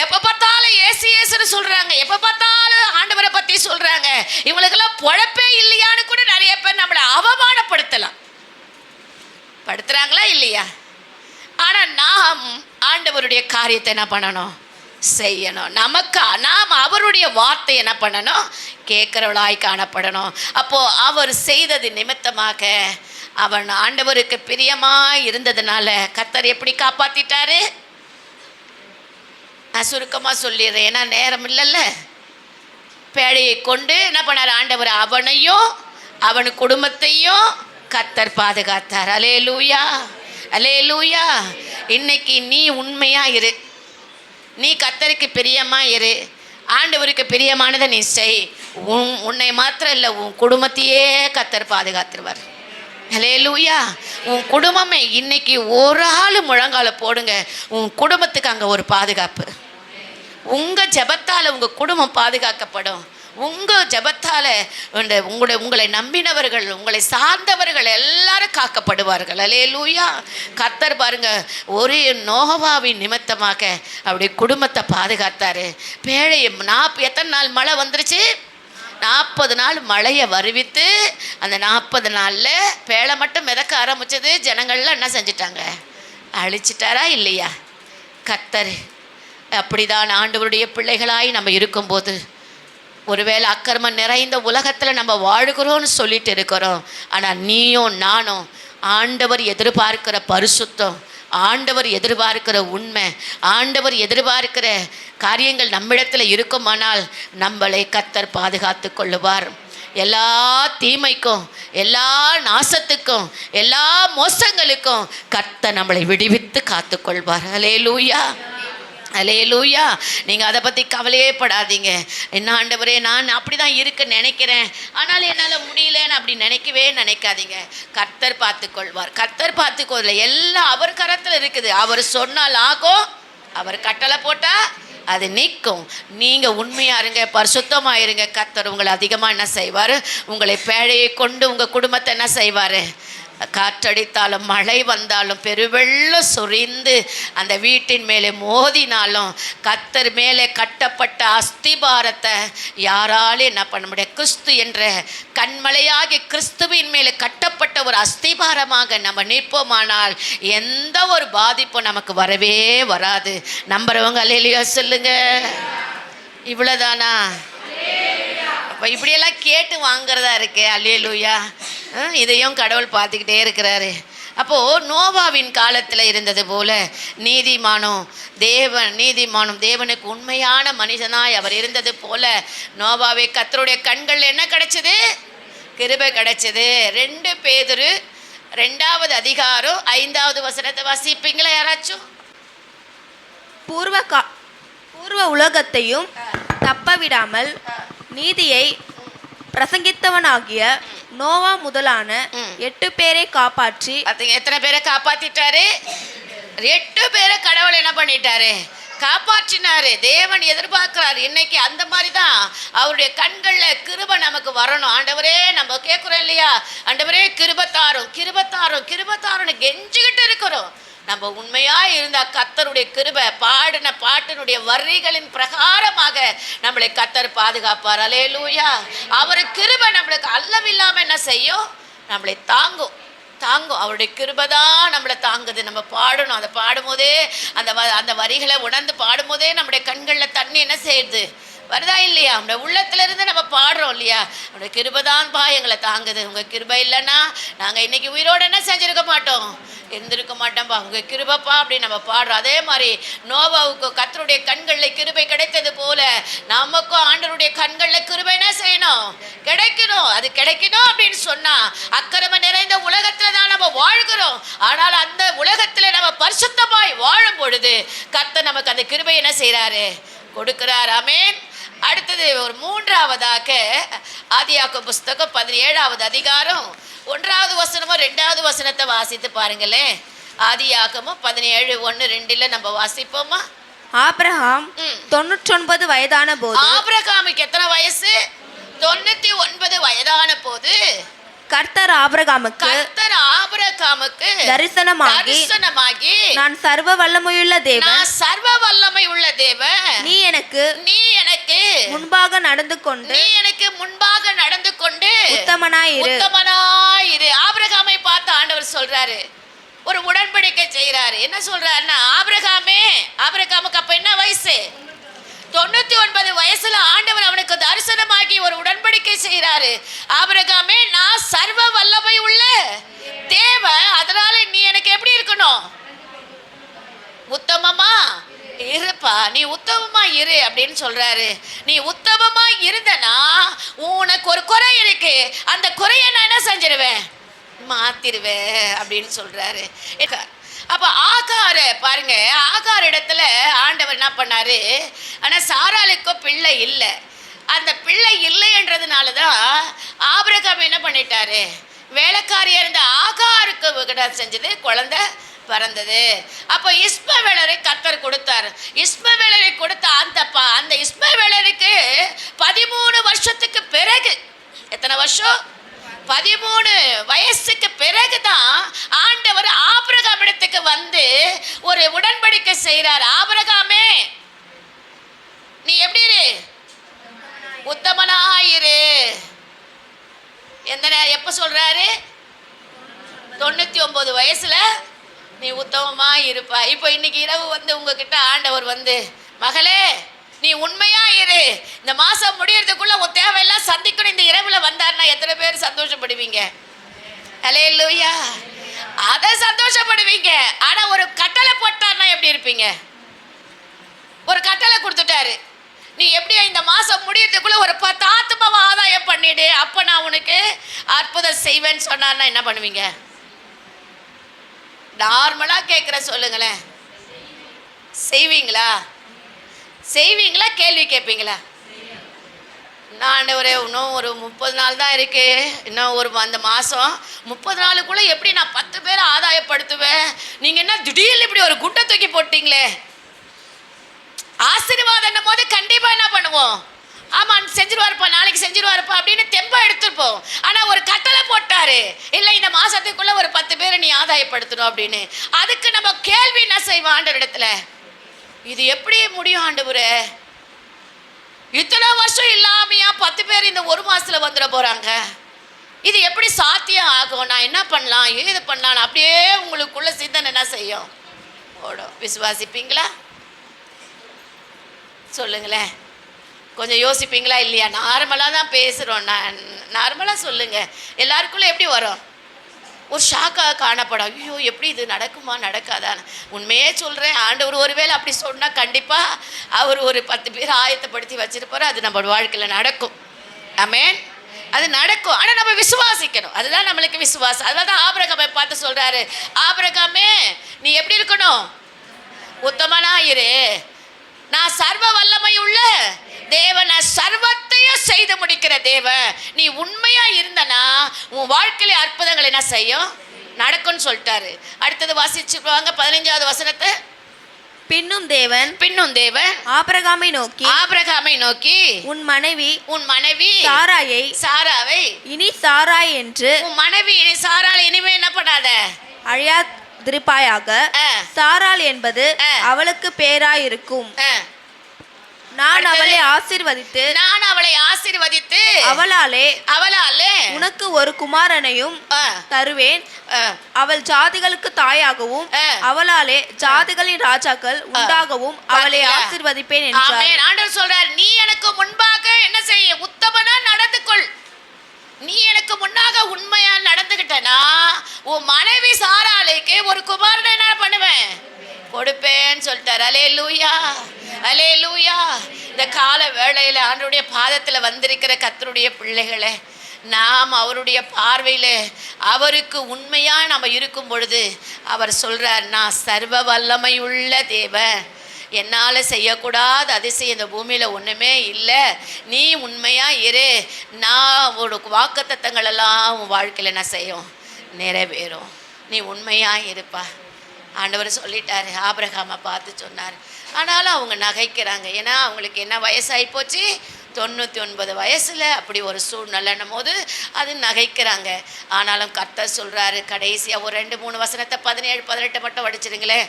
எப்ப பார்த்தாலும் ஏசுன்னு சொல்றாங்க, எப்ப பார்த்தாலும் ஆண்டவரை பத்தி சொல்றாங்க. இவங்களுக்கெல்லாம் பொழப்பே இல்லையான்னு கூட நிறைய பேர் நம்மளை அவமானப்படுத்தலாம். படுத்துறாங்களா இல்லையா? ஆனா நாம் ஆண்டவருடைய காரியத்தை என்ன பண்ணணும்? செய்யணும். நாம் அவருடைய வார்த்தை என்ன பண்ணணும்? கேட்கிறவளாய் காணப்படணும். அப்போ அவர் செய்தது நிமித்தமாக அவன் ஆண்டவருக்கு பிரியமாய் இருந்ததுனால கர்த்தர் எப்படி காப்பாத்திட்டாரு? நான் சுருக்கமாக சொல்லிடுறேன், ஏன்னா நேரம் இல்லைல்ல. பேழையை கொண்டு என்ன பண்ணார் ஆண்டவர்? அவனையும் அவன் குடும்பத்தையும் கர்த்தர் பாதுகாத்தார். அல்லேலூயா, அல்லேலூயா. இன்னைக்கு நீ உண்மையா இரு, நீ கர்த்தருக்கு பிரியமா இரு, ஆண்டவருக்கு பிரியமானதை நீ செய். உன்னை மாத்திரம் இல்லை, உன் குடும்பத்தையே கர்த்தர் பாதுகாத்துருவார். அல்லேலூயா. உன் குடும்பமே இன்னைக்கு ஒரு ஆள் முழங்கால போடுங்க, உன் குடும்பத்துக்கு அங்கே ஒரு பாதுகாப்பு. உங்கள் ஜெபத்தால் உங்கள் குடும்பம் பாதுகாக்கப்படும். உங்கள் ஜெபத்தால் உங்களை நம்பினவர்கள், உங்களை சார்ந்தவர்கள் எல்லாரும் காக்கப்படுவார்கள். அல்லேலூயா. கர்த்தர் பாருங்க, ஒரு நோவாவின் நிமித்தமாக அப்படி குடும்பத்தை பாதுகாத்தாரு. பேழை எத்தனை நாள் மழை வந்துருச்சு? 40 நாள் மழையை வருவித்து அந்த 40 நாளில் பேழை மட்டும் மிதக்க ஆரம்பிச்சது. ஜனங்கள்லாம் என்ன செஞ்சிட்டாங்க? அழிச்சிட்டாரா இல்லையா? கர்த்தர் அப்படிதான் ஆண்டவருடைய பிள்ளைகளாய் நம்ம இருக்கும்போது, ஒருவேளை அக்கிரமம் நிறைந்த உலகத்தில் நம்ம வாழ்கிறோன்னு சொல்லிட்டு இருக்கிறோம். ஆனால் நீயும் நானும் ஆண்டவர் எதிர்பார்க்கிற பரிசுத்தம், ஆண்டவர் எதிர்பார்க்கிற உண்மை, ஆண்டவர் எதிர்பார்க்கிற காரியங்கள் நம்மிடத்தில் இருக்குமானால் நம்மளை கர்த்தர் பாதுகாத்து கொள்ளுவார். எல்லா தீமைக்கும், எல்லா நாசத்துக்கும், எல்லா மோசங்களுக்கும் கர்த்தர் நம்மளை விடுவித்து காத்துக்கொள்வார். அல்லேலூயா, அல்லேலூயா. நீங்கள் அதை பற்றி கவலையே படாதீங்க. என்ன ஆண்டவரே, நான் அப்படி தான் இருக்குன்னு நினைக்கிறேன், ஆனால் என்னால் முடியலன்னு அப்படி நினைக்காதீங்க. கர்த்தர் பார்த்துக்கொள்வார். கர்த்தர் பார்த்துக்கொள்ள எல்லாம் அவர் கரத்தில் இருக்குது. அவர் சொன்னால் ஆகும், அவர் கட்டளை போட்டால் அது நிற்கும். நீங்கள் உண்மையாக இருங்க, பரிசுத்தமாக இருங்க. கர்த்தர் உங்களை அதிகமாக என்ன செய்வார்? உங்களை பேழையை கொண்டு உங்கள் குடும்பத்தை என்ன செய்வார்? காற்றடித்தாலும் மழை வந்தாலும் பெருவெள்ளம் சொரிந்து அந்த வீட்டின் மேலே மோதினாலும் கர்த்தர் மேலே கட்டப்பட்ட அஸ்திபாரத்தை யாராலும் என்ன பண்ண முடியாது? கிறிஸ்து என்ற கண்மலையாகி கிறிஸ்துவின் மேலே கட்டப்பட்ட ஒரு அஸ்திபாரமாக நம்ம நிற்போமானால் எந்த ஒரு பாதிப்பும் நமக்கு வரவே வராது. நம்புறவங்க அல்லேலூயா சொல்லுங்க. இவ்வளோதானா? அப்போ இப்படியெல்லாம் கேட்டு வாங்கிறதா இருக்கு. அல்லேலூயா. இதையும் கடவுள் பார்த்துக்கிட்டே இருக்கிறாரு. அப்போது நோவாவின் காலத்தில் இருந்தது போல நீதிமானும் தேவனுக்கு உண்மையான மனிதனாய் அவர் இருந்தது போல நோவாவை கர்த்தருடைய கண்கள் என்ன கிடைச்சது? கிருபை கிடைச்சது. 2 பேதுரு 2வது அதிகாரம் 5வது வசனத்தை வாசிப்பீங்களா யாராச்சும்? பூர்வ உலகத்தையும் தப்பவிடாமல் நீதியை பிரசங்கித்தவனாகிய நோவா முதலான 8 பேரை காப்பாற்றி. அது எத்தனை பேரை காப்பாத்திட்டாரு? 8 பேரை கடவுள் என்ன பண்ணிட்டாரு? காப்பாற்றினாரு. தேவன் எதிர்பார்க்கிறாரு. இன்னைக்கு அந்த மாதிரி தான் அவருடைய கண்களில் கிருபை நமக்கு வரணும். ஆண்டவரே, நம்ம கேட்குறோம் இல்லையா, ஆண்டவரே கிருபத்தாரும் கிருபத்தாரும் கிருபத்தாருன்னு கெஞ்சிக்கிட்டு இருக்கிறோம். நம்ம உண்மையாக இருந்தால் கர்த்தருடைய கிருபை பாடின பாட்டினுடைய வரிகளின் பிரகாரமாக நம்மளை கர்த்தர் பாதுகாப்பார். அல்லேலூயா. அவர் கிருபை நம்மளுக்கு அல்லவில்லாமல் என்ன செய்யும்? நம்மளை தாங்கும். அவருடைய கிருபை தான் நம்மளை தாங்குது. நம்ம பாடணும். அதை பாடும்போதே அந்த வரிகளை உணர்ந்து பாடும்போதே நம்முடைய கண்களில் தண்ணி என்ன செய்யுது? வருதா இல்லையா? நம்முடைய உள்ளத்திலிருந்து நம்ம பாடுறோம் இல்லையா? நம்முடைய கிருபை தான்ப்பா எங்களை தாங்குது. உங்கள் கிருபை இல்லைன்னா நாங்கள் இன்னைக்கு உயிரோடு என்ன செஞ்சுருக்க மாட்டோம், இருந்திருக்க மாட்டோம்ப்பா. உங்கள் கிருபைப்பா அப்படின்னு நம்ம பாடுறோம். அதே மாதிரி நோவாவுக்கு கர்த்தருடைய கண்களில் கிருபை கிடைத்தது போல நமக்கும் ஆண்டவருடைய கண்களில் கிருபை என்ன செய்யணும்? கிடைக்கணும். அது கிடைக்கணும் அப்படின்னு சொன்னால் அக்கிரமம் நிறைந்த உலகத்தில் தான் நம்ம வாழ்கிறோம். ஆனால் அந்த உலகத்தில் நம்ம பரிசுத்தமாய் வாழும் பொழுது கர்த்தர் நமக்கு அந்த கிருபை என்ன செய்கிறாரு? கொடுக்கிறார். ஆமென். அடுத்தது ஒரு 3ஆவதாக ஆதியாகமம் புஸ்தகம் 17வது அதிகாரம் 1வது வசனமோ 2வது வசனத்தை வாசித்து பாருங்களேன். ஆதியாகமம் 17:1-2 நம்ம வாசிப்போமா? ஆபிரகாம் 99 வயதான போது. ஆபிரகாமுக்கு எத்தனை வயசு? 99 வயதான போது கர்த்தர் ஆபிரகாமுக்கு தரிசனமாகி நான் சர்வ வல்லமையுள்ள தேவன், சர்வ வல்லமை உள்ள தேவன், நீ எனக்கு முன்பாக நடந்து கொண்டு உத்தமனாயிரு. ஆபிரகாமை பார்த்து ஆண்டவர் சொல்றாரு, ஒரு உடன்படிக்கை செய்யறாரு. என்ன சொல்றாருன்னா, ஆபிரகாமுக்கு அப்ப என்ன வயசு? 99 வயசுல ஆண்டவர் அவனுக்கு தரிசனமாகி ஒரு உடன்படிக்கை செய்யறாரு. ஆபிரகாமே, நான் சர்வ வல்லமை உள்ள தேவன், அதனால நீ எனக்கு எப்படி இருக்கணும்? உத்தமமா இருப்பா, நீ உத்தமமா இரு அப்படின்னு சொல்றாரு. நீ உத்தமமா இருந்தனா உனக்கு ஒரு குறை இருக்கு, அந்த குறையை நான் என்ன செஞ்சிருவேன்? மாத்திருவேன் அப்படின்னு சொல்றாரு. அப்போ ஆகார் பாருங்க, ஆகார் இடத்துல ஆண்டவர் என்ன பண்ணாரு? ஆனால் சாராளுக்கோ பிள்ளை இல்லை. அந்த பிள்ளை இல்லைன்றதுனால தான் ஆபிரகாம் என்ன பண்ணிட்டாரு? வேலைக்காரியா இருந்த ஆகாருக்கு செஞ்சது, குழந்தை பிறந்தது. அப்போ இஸ்மவேலரை கர்த்தர் கொடுத்தார். இஸ்மவேலரை கொடுத்த அந்த இஸ்மவேலருக்கு 13 வருஷத்துக்கு பிறகு, எத்தனை வருஷம்? 13 வயசுக்கு பிறகுதான் ஆண்டவர் ஆபிரகாம் இடத்துக்கு வந்து ஒரு உடன்படிக்கை செய்கிறார். ஆபிரகாமே, நீ எப்படி இரு? உத்தமனாயிரு. எப்ப சொல்றாரு? 99 வயசுல நீ உத்தமமா இருப்பா. இப்போ இன்னைக்கு இரவு வந்து உங்ககிட்ட ஆண்டவர் வந்து, மகளே நீ உண்மையா இரு, இந்த மாசம் முடியறதுக்குள்ள உன் தேவையெல்லாம் சந்திக்கணும், இந்த இரவுல வந்தாருன்னா எத்தனை பேர் சந்தோஷப்படுவீங்க? அல்லேலூயா. அதை சந்தோஷப்படுவீங்க. ஆனா ஒரு கட்டளை போட்டார்னா எப்படி இருப்பீங்க? ஒரு கட்டளை கொடுத்துட்டாரு, நீ எப்படியா இந்த மாசம் முடியறதுக்குள்ள ஒரு 10 ஆத்மாவை ஆதாயம் பண்ணிடு, அப்ப நான் உனக்கு அற்புதம் செய்வேன்னு சொன்னார்னா என்ன பண்ணுவீங்க? நார்மலா கேட்குற சொல்லுங்களேன், செய்வீங்களா? கேள்வி கேட்பீங்களா? நான் இன்னும் ஒரு 30 நாள் தான் இருக்கு, இன்னும் அந்த மாதம் 30 நாளுக்குள்ளே எப்படி நான் 10 பேரை ஆதாயப்படுத்துவேன்? நீங்கள் என்ன திடீர்னு இப்படி ஒரு குட்டை தூக்கி போட்டீங்களே? ஆசீர்வாதம் போது கண்டிப்பாக என்ன பண்ணுவோம்? ஆமாம், செஞ்சிருவாருப்பா, நாளைக்கு செஞ்சிருவாருப்பா அப்படின்னு தெம்பா எடுத்துருப்போம். ஆனால் ஒரு கட்டளை போட்டாரு, இல்லை இந்த மாதத்துக்குள்ளே ஒரு 10 பேரை நீ ஆதாயப்படுத்தணும் அப்படின்னு. அதுக்கு நம்ம கேள்வி என்ன செய்வோம் ஆண்டவரிடத்துல? இது எப்படி முடியும் ஆண்டவரே? இத்தனை வருஷம் இல்லாமையா 10 பேர் இந்த ஒரு மாசத்துல வந்துட போறாங்க? இது எப்படி சாத்தியம் ஆகும்? நான் என்ன பண்ணலாம், ஏது பண்ணலாம்? அப்படியே உங்களுக்குள்ள சிந்தனை என்ன செய்யும்? ஓடும். விசுவாசிப்பீங்களா? சொல்லுங்களேன், கொஞ்சம் யோசிப்பீங்களா இல்லையா? நார்மலாக தான் பேசுகிறோம், நார்மலாக சொல்லுங்கள். எல்லாருக்குள்ளே எப்படி வரும்? ஒரு ஷாக்காக காணப்படும். ஐயோ, எப்படி இது நடக்குமா நடக்காதான்னு. உண்மையே சொல்கிறேன், ஆண்டவர் ஒருவேளை அப்படி சொன்னால் கண்டிப்பாக அவர் ஒரு 10 பேர் ஆயத்தப்படுத்தி வச்சுருப்பாரு. அது நம்ம வாழ்க்கையில் நடக்கும். ஆமென். அது நடக்கும். ஆனால் நம்ம விசுவாசிக்கணும். அதுதான் நம்மளுக்கு விசுவாசம். அதனால தான் ஆபிரகாமை பார்த்து சொல்கிறாரு, ஆபிரகாமே நீ எப்படி இருக்கணும்? உத்தமனாயிரு. நான் சர்வ வல்லமை உள்ள தேவன், சர்வத்தையும் செய்து முடிக்கிற தேவன். நீ உண்மையா இருந்தனா உன் வாழ்க்கையில அற்புதங்கள் என்ன செய்யும், நடக்கும்னு சொல்லிட்டாரு. அடுத்தது வாசிச்சுவாங்க 15வது வசனத்தை. பின்னும் தேவன் ஆபிரகாமை நோக்கி உன் மனைவி சாராவை இனி சாராய் என்று உன் மனைவி சாராள் இனிமே என்ன பண்ணாத, அழியாதிருப்பாயாக. சாராள் என்பது அவளுக்கு பேராயிருக்கும். நான் அவளை ஆசீர்வதித்து அவளாலே உனக்கு ஒரு குமாரனையும் தருவேன். அவள் ஜாதிகளுக்கு தாயாகவும் அவளாலே ஜாதிகளின் ராஜாக்கள் உண்டாகவும் அவளை ஆசீர்வதிப்பேன் என்றார். ஆண்டவர் சொல்றார், நீ எனக்கு முன்பாக என்ன செய்ய, உத்தமனா நடந்து கொள். நீ எனக்கு முன்னாக உண்மையா நடந்துகிட்டனா உன் மனைவி சாராளுக்கு ஒரு குமாரனை என்ன பண்ணுவேன், கொடுப்பேன்னு சொல்லிட்டார். அல்லேலூயா, அல்லேலூயா. இந்த கால வேளையில ஆண்டவருடைய பாதத்தில் வந்திருக்கிற கர்த்தருடைய பிள்ளைகளை, நாம் அவருடைய பார்வையில் அவருக்கு உண்மையாக நம்ம இருக்கும் பொழுது அவர் சொல்கிறார், நான் சர்வ வல்லமை உள்ள தேவன், என்னால் செய்யக்கூடாத அதிசயம் இந்த பூமியில் ஒன்றுமே இல்லை. நீ உண்மையாக இரு, நான் ஒரு வாக்குத்தத்தங்களெல்லாம் உன் வாழ்க்கையில் என்ன செய்யும், நிறைவேறும். நீ உண்மையாக இருப்பா. ஆண்டவர் சொல்லிட்டாரு, ஆபிரகாமை பார்த்து சொன்னார். ஆனாலும் அவங்க நகைக்கிறாங்க. ஏன்னா அவங்களுக்கு என்ன வயசாகி போச்சு, 99 வயசில் அப்படி ஒரு சூழ்நிலைன்னும் போது அது நகைக்கிறாங்க. ஆனாலும் கர்த்தர் சொல்கிறாரு, கடைசியாக ஒரு 2-3 வசனத்தை 17, 18 மட்டும் படிச்சிருங்களேன்.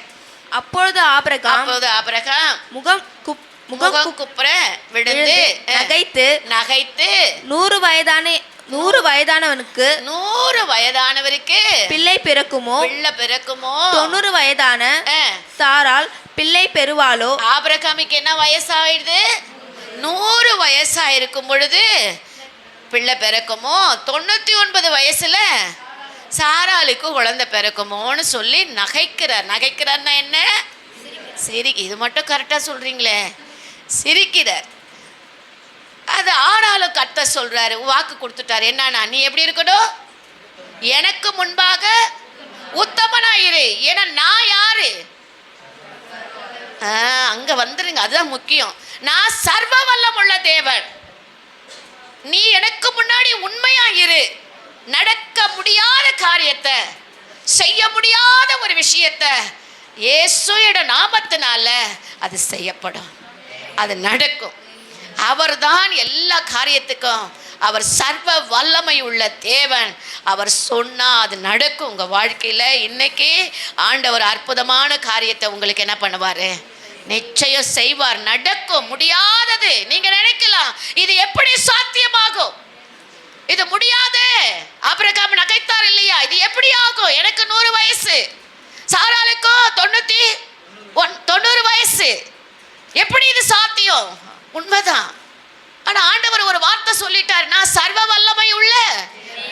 அப்பொழுது ஆபிரகாம் முகம் குப்புற விழுந்து நகைத்து 100 வயதானவனுக்கு 100 வயதானவருக்கு பிள்ளை பிறக்குமோ 90 வயதான சாரால் பிள்ளை பெறுவாளோ. ஆபிரகாமுக்கு என்ன வயசாயிடுது, 100 வயசாயிருக்கும் பொழுது பிள்ளை பிறக்குமோ, 99 வயசுல சாராளுக்கு குழந்தை பிறக்குமோன்னு சொல்லி நகைக்கிறார்னா என்ன, இது மட்டும் கரெக்டாக சொல்றீங்களே, சிரிக்கிறார். அது ஆனாலும் கர்த்தர் சொல்றாரு, வாக்கு கொடுத்துட்டாரு. என்னன்னா, நீ எப்படி இருக்கணும், எனக்கு முன்பாக உத்தமனாயிரு. ஏன்னா நான் யாரு, அங்க வந்துருங்க, அதுதான் முக்கியம். நான் சர்வ வல்லமுள்ள தேவன். நீ எனக்கு முன்னாடி உண்மையா இரு. நடக்க முடியாத காரியத்தை, செய்ய முடியாத ஒரு விஷயத்தை இயேசுவோட நாமத்தினால அது செய்யப்படும், அது நடக்கும். அவர்தான் எல்லா காரியத்துக்கும், அவர் சர்வ வல்லமை உள்ள தேவன். அவர் சொன்னால் அது நடக்கும் உங்கள் வாழ்க்கையில். இன்னைக்கு ஆண்டவர் அற்புதமான காரியத்தை உங்களுக்கு என்ன பண்ணுவார், நிச்சயம் செய்வார். நடக்கும். முடியாதது நீங்கள் நினைக்கலாம், இது எப்படி சாத்தியமாகும், இது முடியாது. ஆபிரகாம் நகைத்தார் இல்லையா, இது எப்படி ஆகும், எனக்கு 100 வயசு, சாராளுக்கும் 90 வயசு, எப்படி இது சாத்தியம்? உண்மைதான். ஆனா ஆண்டவர் ஒரு வார்த்தை சொல்லிட்டார், நான் சர்வ வல்லமை உள்ள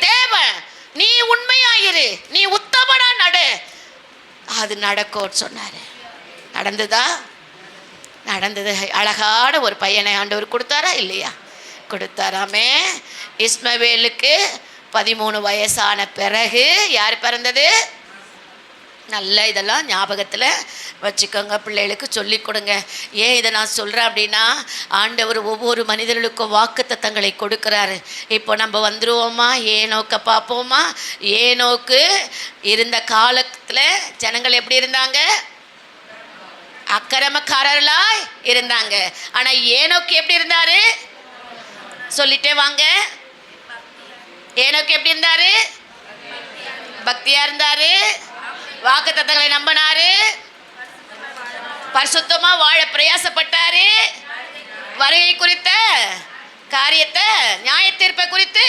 தேவன். நீ உண்மையாயிரு, நீ உத்தமனா நடு, அது நடக்கும் சொன்னாரு. நடந்ததா? நடந்தது. அழகான ஒரு பையனை ஆண்டவர் கொடுத்தாரா இல்லையா? கொடுத்தாராமே. இஸ்மவேலுக்கு 13 வயசான பிறகு யார் பிறந்தது? நல்ல இதெல்லாம் ஞாபகத்தில் வச்சுக்கோங்க, பிள்ளைகளுக்கு சொல்லி கொடுங்க. ஏன் இதை நான் சொல்கிறேன் அப்படின்னா, ஆண்டவர் ஒவ்வொரு மனிதர்களுக்கும் வாக்குத்தத்தங்களை கொடுக்குறாரு. இப்போ நம்ம வந்துடுவோமா, ஏனோக்கை பார்ப்போமா? ஏனோக்கு இருந்த காலத்தில் ஜனங்கள் எப்படி இருந்தாங்க? அக்கிரமக்காரர்களாய் இருந்தாங்க. ஆனால் ஏனோக்கு எப்படி இருந்தாரு? சொல்லிட்டே வாங்க. ஏனோக்கு எப்படி இருந்தாரு? பக்தியா இருந்தாரு, வாக்குத்தத்தங்களை நம்பினாரு, பரிசுத்தமா வாழ பிரயாசப்பட்டாரு, வருகை குறித்த காரியத்தை, நியாய தீர்ப்பை குறித்து,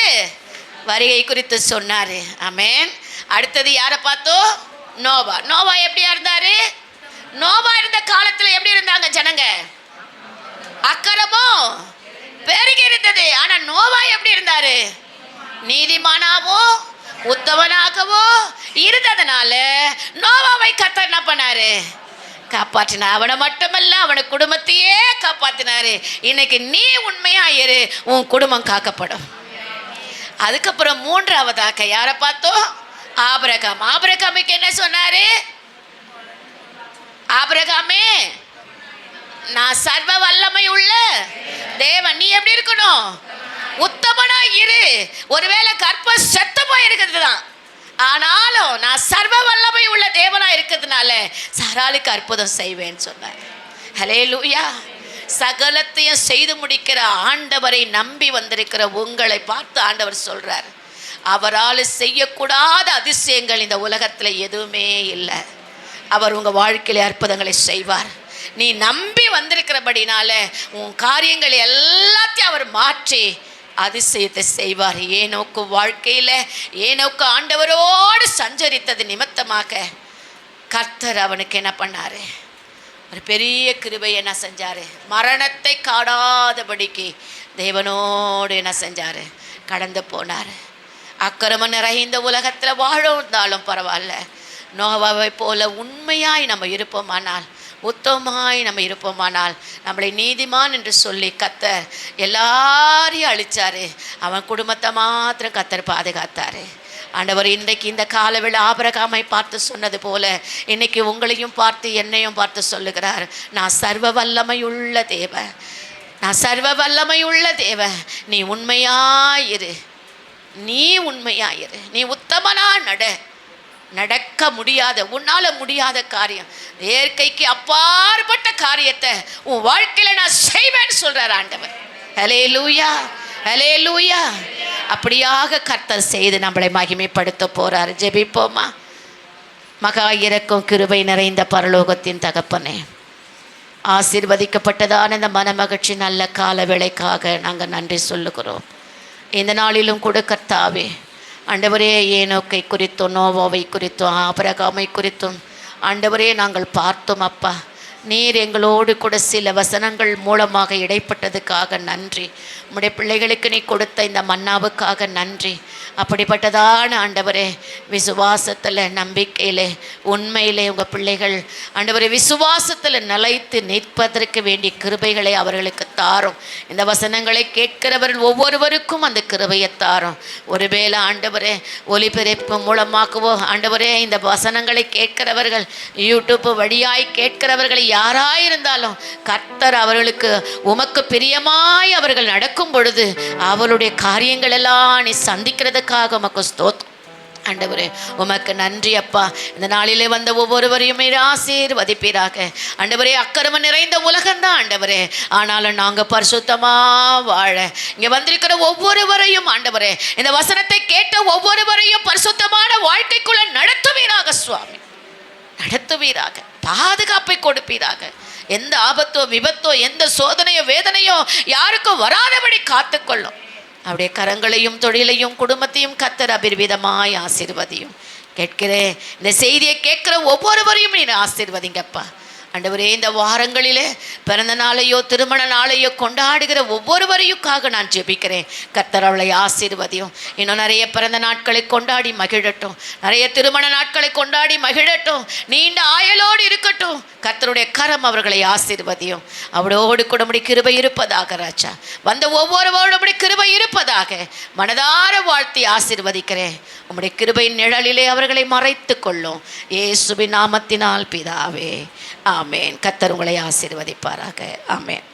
வருகை குறித்து சொன்னாரு. ஆமென். அடுத்தது யாரை பார்த்தோம்? நோவா. நோவா எப்படியா இருந்தாரு? நோவா இருந்த காலத்துல எப்படி இருந்தாங்க ஜனங்க? அக்கிரமம் பெருகி இருந்தது. ஆனா நோவா எப்படி இருந்தாரு? நீதிமானாவோ உத்தமனாகவோ இருந்ததுனால நோவாவை கர்த்தர் என்ன பண்ணாரு? காப்பாற்றினார். அவனை மட்டுமல்ல, அவனை குடும்பத்தையே காப்பாற்றினாரு. இன்னைக்கு நீ உண்மையா இரு, உன் குடும்பம் காக்கப்படும். அதுக்கப்புறம் 3வதாக யாரை பார்த்தோம்? ஆபிரகாம். ஆபிரகாமுக்கு என்ன சொன்னாரு? ஆபிரகாமே, நான் சர்வ வல்லமை உள்ள தேவன். நீ எப்படி இருக்கணும்? உத்தமனா இரு. ஒருவேளை கற்பம் செத்து போயிருக்கிறது தான், ஆனாலும் நான் சர்வ வல்லமை உள்ள தேவனா இருக்கிறதுனால சாராளுக்கு அற்புதம் செய்வேன்னு சொன்னார். ஹல்லேலூயா. சகலத்தையும் செய்து முடிக்கிற ஆண்டவரை நம்பி வந்திருக்கிற உங்களை பார்த்து ஆண்டவர் சொல்றார், அவரால் செய்யக்கூடாத அதிசயங்கள் இந்த உலகத்தில் எதுவுமே இல்லை. அவர் உங்கள் வாழ்க்கையில அற்புதங்களை செய்வார். நீ நம்பி வந்திருக்கிறபடினால உன் காரியங்கள் எல்லாத்தையும் அவர் மாற்றி அதிசயத்தை செய்வார். ஏனோக்கு வாழ்க்கையில் ஏனோக்கு ஆண்டவரோடு சஞ்சரித்தது நிமித்தமாக கர்த்தர் அவனுக்கு என்ன பண்ணாரு? ஒரு பெரிய கிருபை என்ன செஞ்சார்? மரணத்தை காணாதபடிக்கு தேவனோடு என்ன செஞ்சார்? கடந்து போனார். அக்கிரமம் நிறைந்த உலகத்தில் வாழ்ந்தாலும் பரவாயில்ல, நோவாவை போல உண்மையாய் நம்ம இருப்போமானால், உத்தமமாய் நம்ம இருப்போமானால், நம்மளை நீதிமான் என்று சொல்லி கர்த்தர் எல்லாரையும் அழிச்சாரு. அவன் குடும்பத்தை மாத்திரம் கர்த்தர் பாதுகாத்தாரு. ஆண்டவர் இன்றைக்கு இந்த காலவேளை ஆபிரகாமை பார்த்து சொன்னது போல இன்னைக்கு உங்களையும் பார்த்து என்னையும் பார்த்து சொல்லுகிறார், நான் சர்வ வல்லமையுள்ள தேவன், நான் சர்வ வல்லமையுள்ள தேவன். நீ உண்மையாயிரு, நீ உண்மையாயிரு, நீ உத்தமனா நடக்க முடியாத, உன்னால முடியாத காரியம், இயற்கைக்கு அப்பாற்பட்ட காரியத்தை உன் வாழ்க்கையில நான் செய்வேன்னு சொல்றார் ஆண்டவர். ஹல்லேலூயா, ஹல்லேலூயா. அப்படியாக கர்த்தர் செய்து நம்மளை மகிமைப்படுத்த போறார். ஜெபிப்போமா? மகா இரக்கம் கிருபை நிறைந்த பரலோகத்தின் தகப்பனே, ஆசீர்வதிக்கப்பட்டதான இந்த மனமகிழ்ச்சி நல்ல கால வேளைக்காக நாங்கள் நன்றி சொல்லுகிறோம். இந்த நாளிலும் கூட கர்த்தாவே ஆண்டவரே, ஏனோக்கை குறித்தும் நோவாவை குறித்தும் ஆபிரகாமை குறித்தும் ஆண்டவரே நாங்கள் பார்த்தோம். அப்பா, நீர் எங்களோடு கூட சில வசனங்கள் மூலமாக இடைப்பட்டதுக்காக நன்றி. உம்முடைய பிள்ளைகளுக்கு நீ கொடுத்த இந்த மன்னாவுக்காக நன்றி. அப்படிப்பட்டதான ஆண்டவரே, விசுவாசத்தில், நம்பிக்கையில், உண்மையிலே உங்கள் பிள்ளைகள் ஆண்டவரே விசுவாசத்தில் நிலைத்து நிற்பதற்கு வேண்டிய கிருபைகளை அவர்களுக்கு தாரும். இந்த வசனங்களை கேட்கிறவர்கள் ஒவ்வொருவருக்கும் அந்த கிருபையை தாரும். ஒருவேளை ஆண்டவரே ஒலிபரப்பு மூலமாகவோ ஆண்டவரே இந்த வசனங்களை கேட்கிறவர்கள் யூடியூப் வழியாய் கேட்கிறவர்கள் யாராயிருந்தாலும் கர்த்தர் அவர்களுக்கு உமக்கு பிரியமாய் அவர்கள் நடக்கும் பொழுது அவளுடைய காரியங்கள் எல்லாம் நீ சந்திக்கிறதுக்காக உமக்கு ஸ்தோத்திரம் ஆண்டவரே. உமக்கு நன்றி அப்பா. இந்த நாளிலே வந்த ஒவ்வொருவரையும் ஆசீர்வதிப்பீராக ஆண்டவரே. அக்கிரமம் நிறைந்த உலகம்தான் ஆண்டவரே, ஆனாலும் நாங்கள் பரிசுத்தமாக வாழ இங்கே வந்திருக்கிற ஒவ்வொருவரையும் ஆண்டவரே, இந்த வசனத்தை கேட்ட ஒவ்வொருவரையும் பரிசுத்தமான வாழ்க்கைக்குள்ள நடத்துவீராக சுவாமி, நடத்துவீராக. பாதுகாப்பை கொடுப்பீராக. எந்த ஆபத்தோ விபத்தோ எந்த சோதனையோ வேதனையோ யாருக்கும் வராதபடி காத்துக்கொள்ளும். அவருடைய கரங்களையும் தொழிலையும் குடும்பத்தையும் கர்த்தர் அபிர்விதமாய் ஆசீர்வதியும். கேட்கிறேன் இந்த செய்தியை கேட்கிற ஒவ்வொருவரையும் நீ ஆசீர்வதிங்கப்பா ஆண்டவரே. இந்த வாரங்களிலே பிறந்த நாளையோ திருமண நாளையோ கொண்டாடுகிற ஒவ்வொருவரையுக்காக நான் ஜெபிக்கிறேன். கர்த்தர் அவளை ஆசீர்வதியும். இன்னும் நிறைய பிறந்த நாட்களை கொண்டாடி மகிழட்டும், நிறைய திருமண நாட்களை கொண்டாடி மகிழட்டும், நீண்ட ஆயுளோடு இருக்கட்டும். கர்த்தருடைய கரம் அவர்களை ஆசீர்வதியும். அவளோடு கூட உம்முடைய கிருபை இருப்பதாக ராஜா. வந்த ஒவ்வொருவரோடு உம்முடைய கிருபை இருப்பதாக மனதார வாழ்த்தி ஆசீர்வதிக்கிறேன். உம்முடைய கிருபையின் நிழலிலே அவர்களை மறைத்து கொள்ளும். இயேசுவின் நாமத்தினால் பிதாவே, ஆமேன். கர்த்தர் உங்களை ஆசீர்வதிப்பாராக. ஆமேன்.